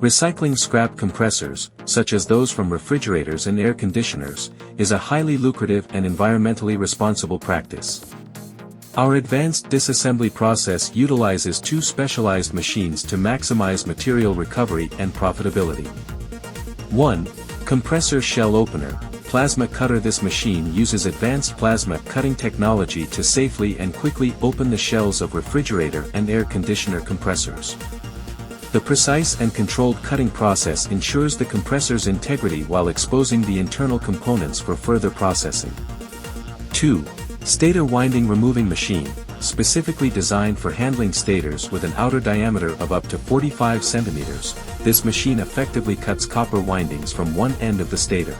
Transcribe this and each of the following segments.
Recycling scrap compressors, such as those from refrigerators and air conditioners, is a highly lucrative and environmentally responsible practice. Our advanced disassembly process utilizes two specialized machines to maximize material recovery and profitability. 1. Compressor shell opener, plasma cutter. This machine uses advanced plasma cutting technology to safely and quickly open the shells of refrigerator and air conditioner compressors. The precise and controlled cutting process ensures the compressor's integrity while exposing the internal components for further processing. 2. Stator winding removing machine, specifically designed for handling stators with an outer diameter of up to 45 centimeters. This machine effectively cuts copper windings from one end of the stator.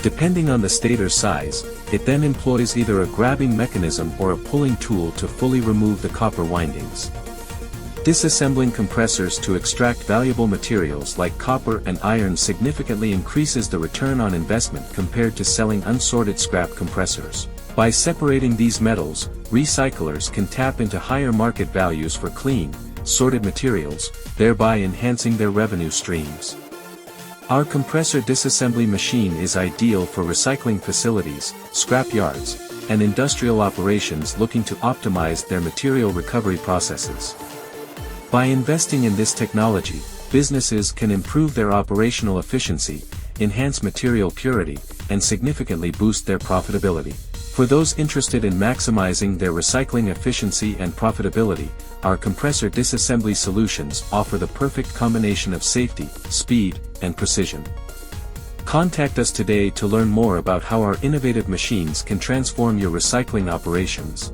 Depending on the stator's size, it then employs either a grabbing mechanism or a pulling tool to fully remove the copper windings. Disassembling compressors to extract valuable materials like copper and iron significantly increases the return on investment compared to selling unsorted scrap compressors. By separating these metals, recyclers can tap into higher market values for clean, sorted materials, thereby enhancing their revenue streams. Our compressor disassembly machine is ideal for recycling facilities, scrap yards, and industrial operations looking to optimize their material recovery processes. By investing in this technology, businesses can improve their operational efficiency, enhance material purity, and significantly boost their profitability. For those interested in maximizing their recycling efficiency and profitability, our compressor disassembly solutions offer the perfect combination of safety, speed, and precision. Contact us today to learn more about how our innovative machines can transform your recycling operations.